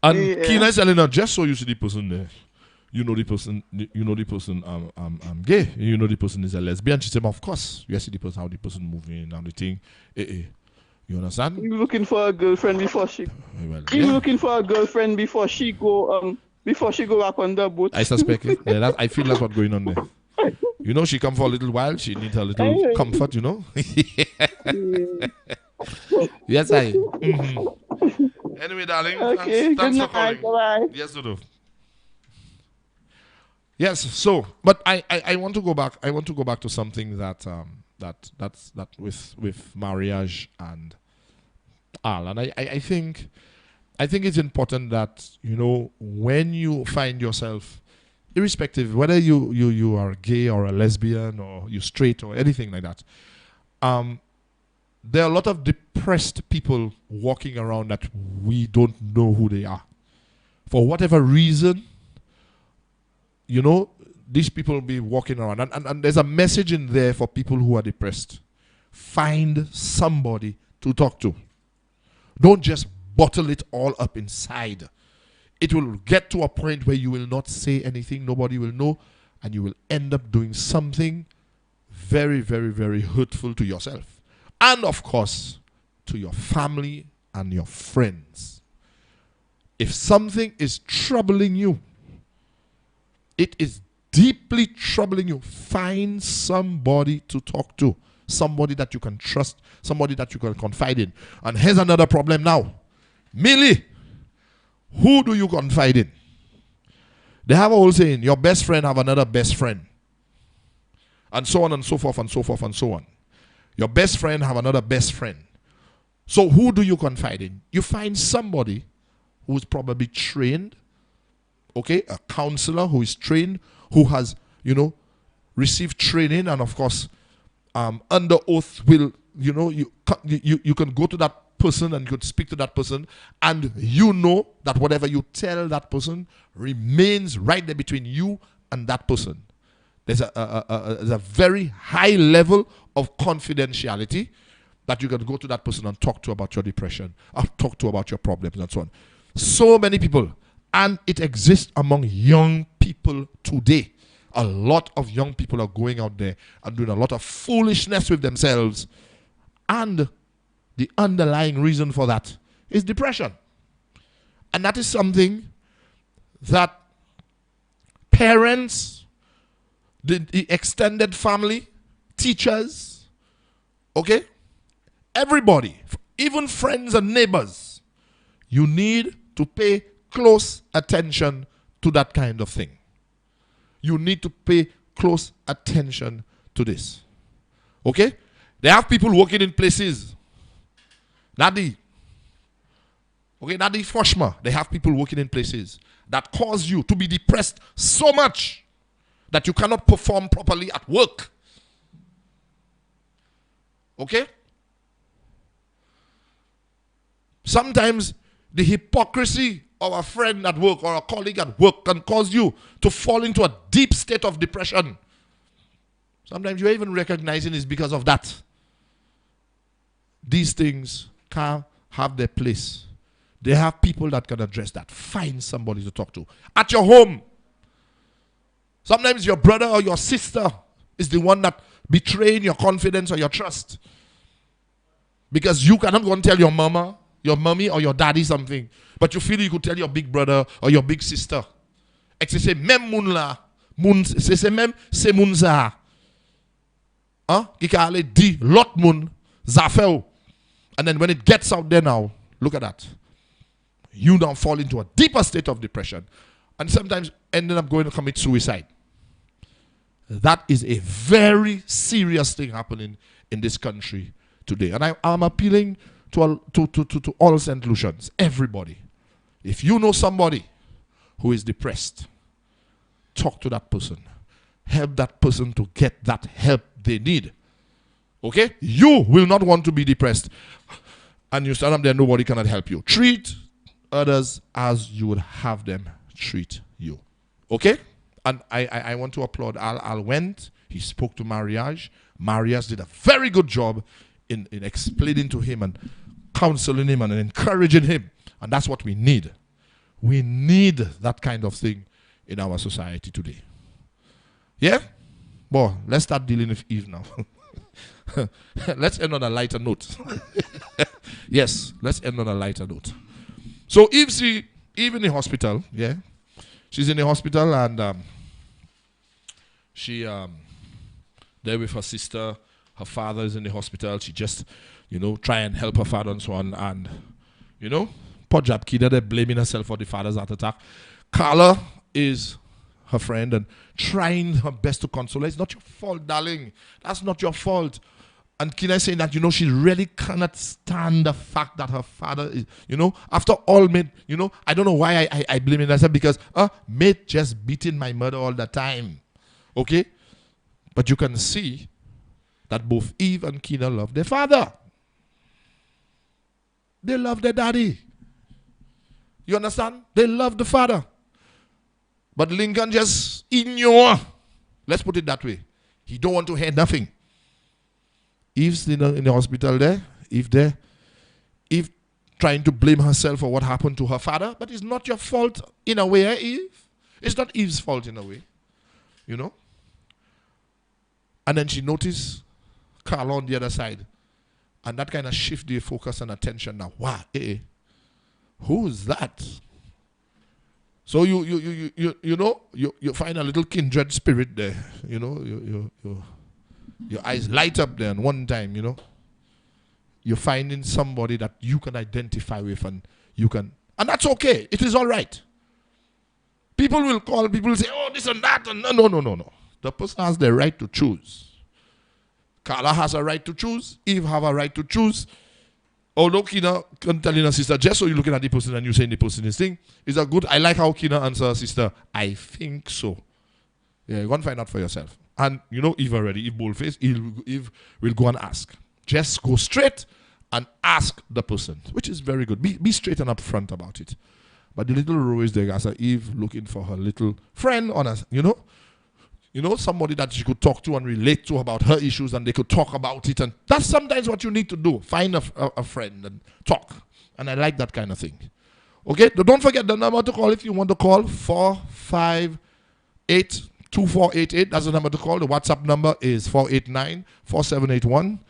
[SPEAKER 5] And Kina is telling her, just so you see the person there, you know the person gay, you know the person is a lesbian. She said, of course, you see the person, how the person moving and the thing. You understand?
[SPEAKER 11] You looking for a girlfriend before she looking for a girlfriend before she go up on the boat.
[SPEAKER 5] I suspect it. Yeah, I feel that's what's going on there. She come for a little while. She needs a little comfort, Yes, I. Anyway, darling,
[SPEAKER 11] okay,
[SPEAKER 5] thanks for calling. Bye. Yes, Dudu. Yes. So, but I want to go back. I want to go back to something that with marriage and Al, and I think it's important that when you find yourself, irrespective whether you are gay or a lesbian or you straight or anything like that, there are a lot of depressed people walking around that we don't know who they are. For whatever reason, these people will be walking around. And there's a message in there for people who are depressed. Find somebody to talk to. Don't just bottle it all up inside. It will get to a point where you will not say anything, nobody will know, and you will end up doing something very, very, very hurtful to yourself. And of course, to your family and your friends. If something is troubling you, it is deeply troubling you, find somebody to talk to. Somebody that you can trust, somebody that you can confide in. And here's another problem now. Millie, who do you confide in? They have a whole saying, your best friend have another best friend. And so on and so forth and so forth and so on. Your best friend have another best friend. So who do you confide in? You find somebody who's probably trained, okay, a counselor who is trained, who has, received training, and of course, under oath will, you can go to that person and you could speak to that person, and that whatever you tell that person remains right there between you and that person. There's a very high level of confidentiality that you can go to that person and talk to about your depression, or talk to about your problems and so on. So many people. And it exists among young people today. A lot of young people are going out there and doing a lot of foolishness with themselves. And the underlying reason for that is depression. And that is something that parents, the extended family, teachers, okay, everybody, even friends and neighbors, you need to pay close attention to that kind of thing. You need to pay close attention to this. Okay? They have people working in places. Nadi. Okay, Nadi Foshma. They have people working in places that cause you to be depressed so much that you cannot perform properly at work. Okay? Sometimes the hypocrisy of a friend at work or a colleague at work can cause you to fall into a deep state of depression. Sometimes you're even recognizing it's because of that. These things can't have their place. They have people that can address that. Find somebody to talk to. At your home. Sometimes your brother or your sister is the one that betraying your confidence or your trust. Because you cannot go and tell your mama, your mommy or your daddy something. But you feel you could tell your big brother or your big sister. Et c'est même moun la. C'est même c'est moun za. Hein? Qui ka ale di lot moun za fe ou. And then when it gets out there now, look at that. You now fall into a deeper state of depression. And sometimes ended up going to commit suicide. That is a very serious thing happening in this country today. And I'm appealing to all St. Lucians, everybody. If you know somebody who is depressed, talk to that person. Help that person to get that help they need. Okay? You will not want to be depressed. And you stand up there, nobody cannot help you. Treat others as you would have them treat you. Okay? And I want to applaud Al went. He spoke to Mariage. Mariage did a very good job in explaining to him and counseling him and encouraging him. And that's what we need. We need that kind of thing in our society today. Yeah? Boy, let's start dealing with Eve now. Let's end on a lighter note. Yes, let's end on a lighter note. So Eve in the hospital, yeah? She's in the hospital and she there with her sister. Her father is in the hospital. She just, try and help her father and so on. And, poor job kid, they're blaming herself for the father's heart attack. Carla is her friend and trying her best to console her. It's not your fault, darling. That's not your fault. And Kina saying that, she really cannot stand the fact that her father is, after all, mate, I don't know why I blame myself because, mate just beating my mother all the time. Okay? But you can see that both Eve and Kina love their father. They love their daddy. You understand? They love the father. But Lincoln just ignore. Let's put it that way. He don't want to hear nothing. Eve's in the hospital there. Eve trying to blame herself for what happened to her father. But it's not your fault in a way, eh, Eve? It's not Eve's fault in a way. And then she noticed Carla on the other side. And that kind of shift the focus and attention now. Wow, who's that? So you find a little kindred spirit there. Your eyes light up there and one time, you're finding somebody that you can identify with and and that's okay. It is all right. People will call, people will say, oh, this and that. And no. The person has the right to choose. Carla has a right to choose. Eve have a right to choose. Although Kina can tell her sister, just so you're looking at the person and you're saying the person is thing, is a good. I like how Kina answers her sister, I think so. Yeah, you want to find out for yourself. And Eve already, Eve boldface, Eve will go and ask. Just go straight and ask the person, which is very good. Be straight and upfront about it. But the little row is there, as Eve looking for her little friend on us, somebody that she could talk to and relate to about her issues, and they could talk about it. And that's sometimes what you need to do. Find a friend and talk. And I like that kind of thing. Okay? Don't forget the number to call if you want to call. 458-2488. That's the number to call. The WhatsApp number is 489-4781.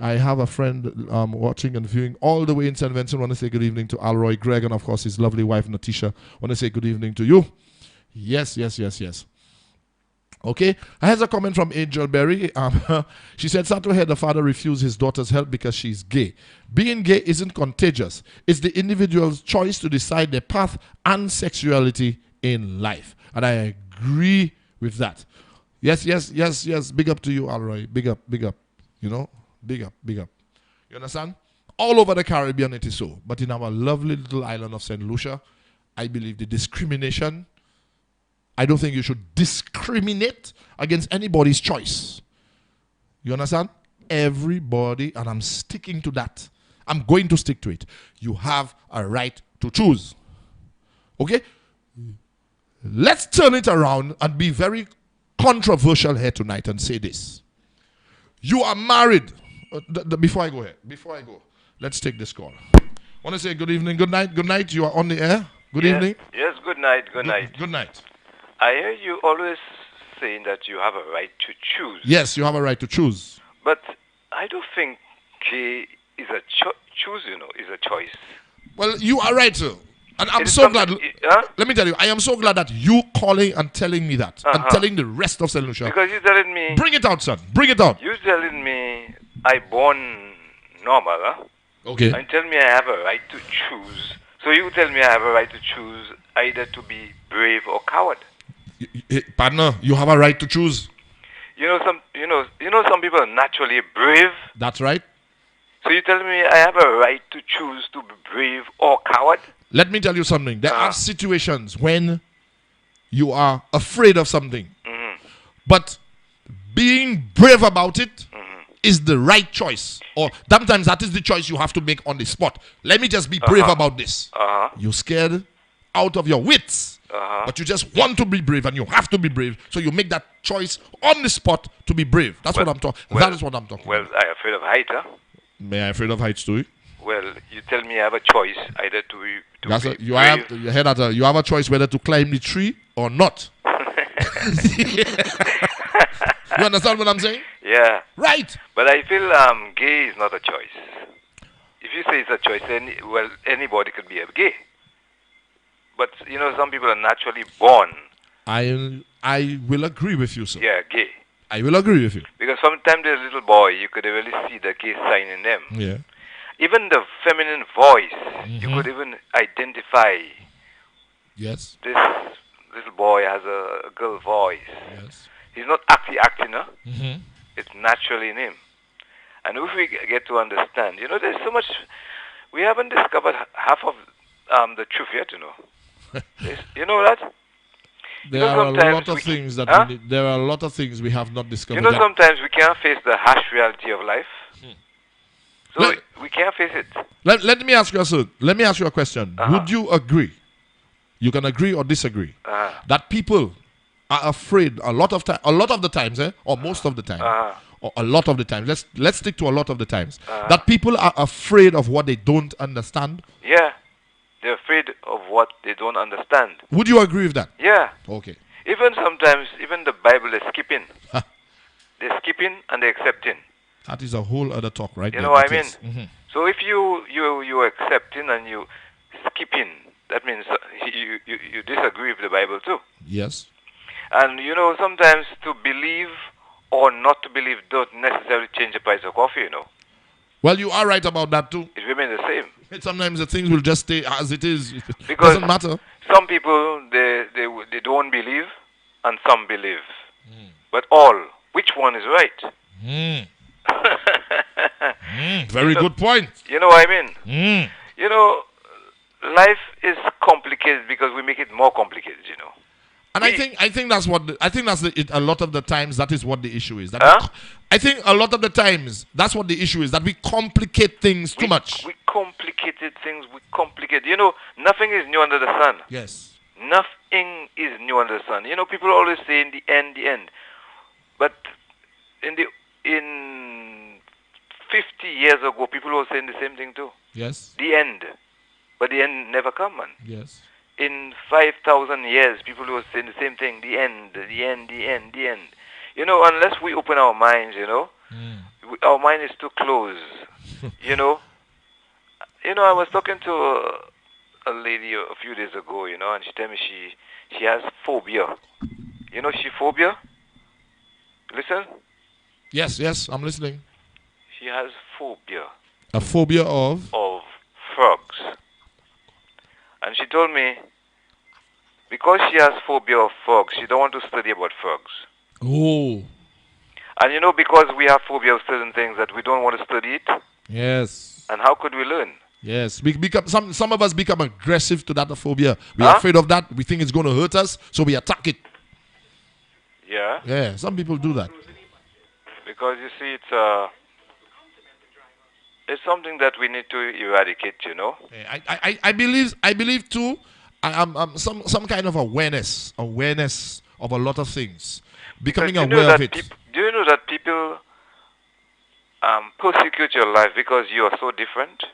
[SPEAKER 5] I have a friend watching and viewing all the way in St. Vincent. I want to say good evening to Alroy Gregg and, of course, his lovely wife, Natisha. I want to say good evening to you. Yes. Okay, I have a comment from Angel Berry. She said, sad to hear the father refuse his daughter's help because she's gay. Being gay isn't contagious. It's the individual's choice to decide their path and sexuality in life. And I agree with that. Yes. Big up to you, Alroy. Big up. Big up. You understand? All over the Caribbean it is so. But in our lovely little island of St. Lucia, I believe the discrimination, I don't think you should discriminate against anybody's choice. You understand? Everybody, and I'm sticking to that. I'm going to stick to it. You have a right to choose. Okay? Let's turn it around and be very controversial here tonight and say this. You are married. Before I go, let's take this call. I want to say good evening, good night. Good night. You are on the air. Good evening.
[SPEAKER 12] Yes, good night. Good night.
[SPEAKER 5] Good night.
[SPEAKER 12] I hear you always saying that you have a right to choose.
[SPEAKER 5] Yes, you have a right to choose.
[SPEAKER 12] But I don't think gay is a choose, is a choice.
[SPEAKER 5] Well, you are right, sir. And I'm so glad. Let me tell you, I am so glad that you calling and telling me that. And telling the rest of St. Lucia.
[SPEAKER 12] Because you're telling me.
[SPEAKER 5] Bring it out, son. Bring it out.
[SPEAKER 12] You're telling me I born normal, huh?
[SPEAKER 5] Okay.
[SPEAKER 12] And tell me I have a right to choose. So you tell me I have a right to choose either to be brave or coward.
[SPEAKER 5] Partner, you have a right to choose.
[SPEAKER 12] Some people are naturally brave.
[SPEAKER 5] That's right.
[SPEAKER 12] So you tell me I have a right to choose to be brave or coward?
[SPEAKER 5] Let me tell you something. There are situations when you are afraid of something. Mm-hmm. But being brave about it is the right choice. Or sometimes that is the choice you have to make on the spot. Let me just be brave about this. You're scared out of your wits. But you just want to be brave, and you have to be brave. So you make that choice on the spot to be brave. That's what I'm talking. That is what I'm talking.
[SPEAKER 12] Well, I'm afraid of height, huh?
[SPEAKER 5] May I afraid of heights too?
[SPEAKER 12] Well, you tell me I have a choice either to be brave.
[SPEAKER 5] You have a choice whether to climb the tree or not. You understand what I'm saying?
[SPEAKER 12] Yeah.
[SPEAKER 5] Right.
[SPEAKER 12] But I feel gay is not a choice. If you say it's a choice, then anybody could be a gay. But some people are naturally born.
[SPEAKER 5] I will agree with you, sir.
[SPEAKER 12] Yeah, gay.
[SPEAKER 5] I will agree with you.
[SPEAKER 12] Because sometimes there's a little boy, you could really see the gay sign in them.
[SPEAKER 5] Yeah.
[SPEAKER 12] Even the feminine voice, you could even identify.
[SPEAKER 5] Yes.
[SPEAKER 12] This little boy has a girl voice.
[SPEAKER 5] Yes.
[SPEAKER 12] He's not acting, huh? It's naturally in him. And if we get to understand, there's so much, we haven't discovered half of the truth yet, You know that?
[SPEAKER 5] There are a lot of things that there are a lot of things we have not discovered.
[SPEAKER 12] Sometimes we can't face the harsh reality of life. So we can't face it.
[SPEAKER 5] Let me ask you a question. Would you agree? You can agree or disagree that people are afraid a lot of the times, or most of the time, or a lot of the times. Let's stick to a lot of the times that people are afraid of what they don't understand.
[SPEAKER 12] Yeah. They're afraid of what they don't understand.
[SPEAKER 5] Would you agree with that?
[SPEAKER 12] Yeah.
[SPEAKER 5] Okay.
[SPEAKER 12] Even sometimes, even the Bible is skipping. They're skipping and they're accepting.
[SPEAKER 5] That is a whole other talk, right?
[SPEAKER 12] You know what I mean? So if you accepting and you skipping, that means you disagree with the Bible too.
[SPEAKER 5] Yes.
[SPEAKER 12] And sometimes to believe or not to believe don't necessarily change the price of coffee,
[SPEAKER 5] Well, you are right about that too.
[SPEAKER 12] It remains the same.
[SPEAKER 5] Sometimes the things will just stay as it is. It
[SPEAKER 12] because
[SPEAKER 5] doesn't matter.
[SPEAKER 12] Some people they don't believe, and some believe. But which one is right?
[SPEAKER 5] Very good point.
[SPEAKER 12] You know what I mean? Life is complicated because we make it more complicated.
[SPEAKER 5] And I think that's a lot of the times that is what the issue is. I think a lot of the times that's what the issue is, that we complicate things too much.
[SPEAKER 12] We complicated things. We complicate. Nothing is new under the sun.
[SPEAKER 5] Yes.
[SPEAKER 12] Nothing is new under the sun. People always say in the end. But in 50 years ago, people were saying the same thing too.
[SPEAKER 5] Yes.
[SPEAKER 12] The end. But the end never come, man.
[SPEAKER 5] Yes.
[SPEAKER 12] In 5,000 years, people were saying the same thing. The end, the end, the end, the end. You know, unless we open our minds, you know, our mind is too closed. You know. You know, I was talking to a lady a few days ago, you know, and she told me she has phobia. You know, she phobia? Listen.
[SPEAKER 5] Yes, I'm listening.
[SPEAKER 12] She has phobia.
[SPEAKER 5] A phobia of?
[SPEAKER 12] Of frogs. And she told me, because she has phobia of frogs, she don't want to study about frogs.
[SPEAKER 5] Oh.
[SPEAKER 12] And you know, because we have phobia of certain things that we don't want to study it.
[SPEAKER 5] Yes.
[SPEAKER 12] And how could we learn?
[SPEAKER 5] Yes. We become some of us become aggressive to that phobia. We're afraid of that. We think it's going to hurt us, so we attack it.
[SPEAKER 12] Yeah.
[SPEAKER 5] Yeah. Some people do that.
[SPEAKER 12] Because you see, it's something that we need to eradicate. You know.
[SPEAKER 5] I believe too. Some kind of awareness of a lot of things. Becoming aware of it.
[SPEAKER 12] Do you know that people persecute your life because you are so different?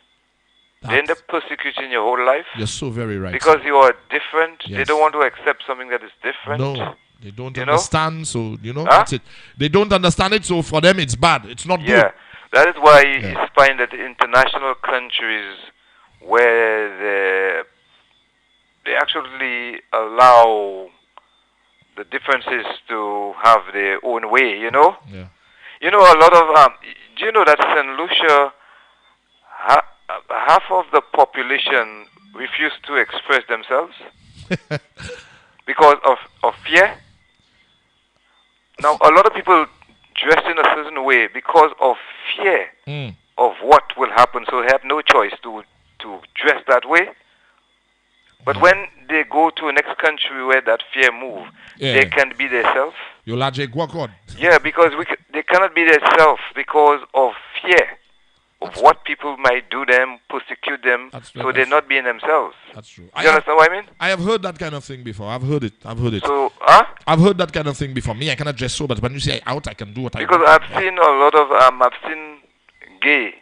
[SPEAKER 12] They end up persecuting your whole life.
[SPEAKER 5] You're so very right.
[SPEAKER 12] Because you are different.
[SPEAKER 5] Yes.
[SPEAKER 12] They don't want to accept something that is different.
[SPEAKER 5] No, they don't understand. So, that's it. They don't understand it, so for them it's bad. It's not good.
[SPEAKER 12] Yeah, that is why you find that international countries where they actually allow the differences to have their own way, you know?
[SPEAKER 5] Yeah.
[SPEAKER 12] You know, a lot of, do you know that St. Lucia, half of the population refuse to express themselves because of fear? Now, a lot of people dress in a certain way because of fear of what will happen, so they have no choice to dress that way. But when they go to a next country where that fear move, they can be themselves.
[SPEAKER 5] Your logic work on.
[SPEAKER 12] Yeah, because they cannot be themselves because of fear of what people might do them, persecute them, so they're not being themselves.
[SPEAKER 5] That's true.
[SPEAKER 12] You understand what I mean?
[SPEAKER 5] I have heard that kind of thing before. I've heard it.
[SPEAKER 12] So,
[SPEAKER 5] I've heard that kind of thing before. Me, I cannot dress so, but when you say out, I can do what I want.
[SPEAKER 12] Because I've seen a lot of, I've seen gay,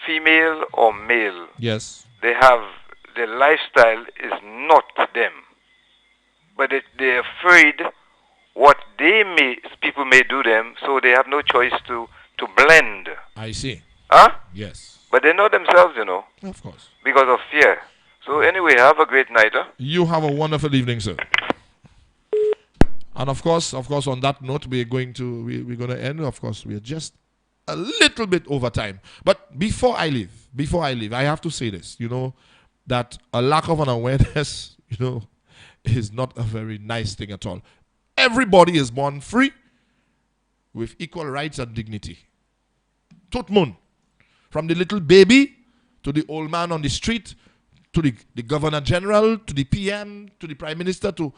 [SPEAKER 12] female or male.
[SPEAKER 5] Yes.
[SPEAKER 12] Their lifestyle is not them. But they're afraid what people may do them, so they have no choice to blend.
[SPEAKER 5] I see. Yes.
[SPEAKER 12] But they're not themselves, you know.
[SPEAKER 5] Of course.
[SPEAKER 12] Because of fear. So anyway, have a great night, huh?
[SPEAKER 5] You have a wonderful evening, sir. And of course, on that note, we're going to end. Of course, we're just a little bit over time. But before I leave, I have to say this, that a lack of an awareness, is not a very nice thing at all. Everybody is born free with equal rights and dignity. Tout monde. From the little baby to the old man on the street, to the governor general, to the PM, to the prime minister, to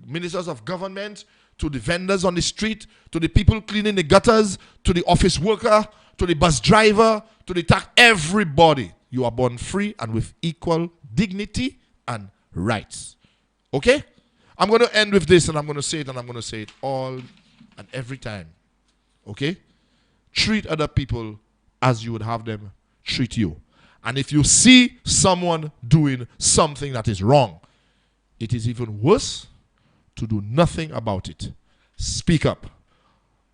[SPEAKER 5] ministers of government, to the vendors on the street, to the people cleaning the gutters, to the office worker, to the bus driver, to the everybody. You are born free and with equal dignity and rights. Okay? I'm going to end with this, and I'm going to say it, and I'm going to say it all and every time. Okay? Treat other people as you would have them treat you. And if you see someone doing something that is wrong, it is even worse to do nothing about it. Speak up.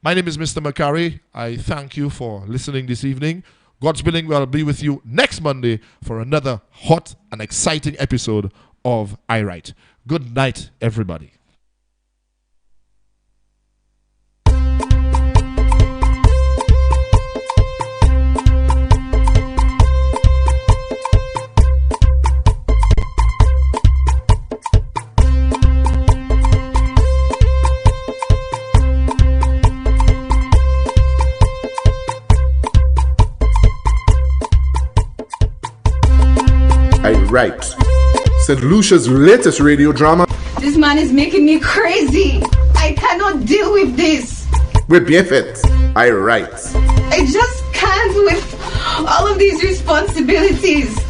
[SPEAKER 5] My name is Mr. Makari. I thank you for listening this evening. God's willing, we'll be with you next Monday for another hot and exciting episode of I Write. Good night, everybody.
[SPEAKER 2] I Write, St. Lucia's latest radio drama.
[SPEAKER 3] This man is making me crazy. I cannot deal with this.
[SPEAKER 2] With bien fait, I Write.
[SPEAKER 3] I just can't with all of these responsibilities.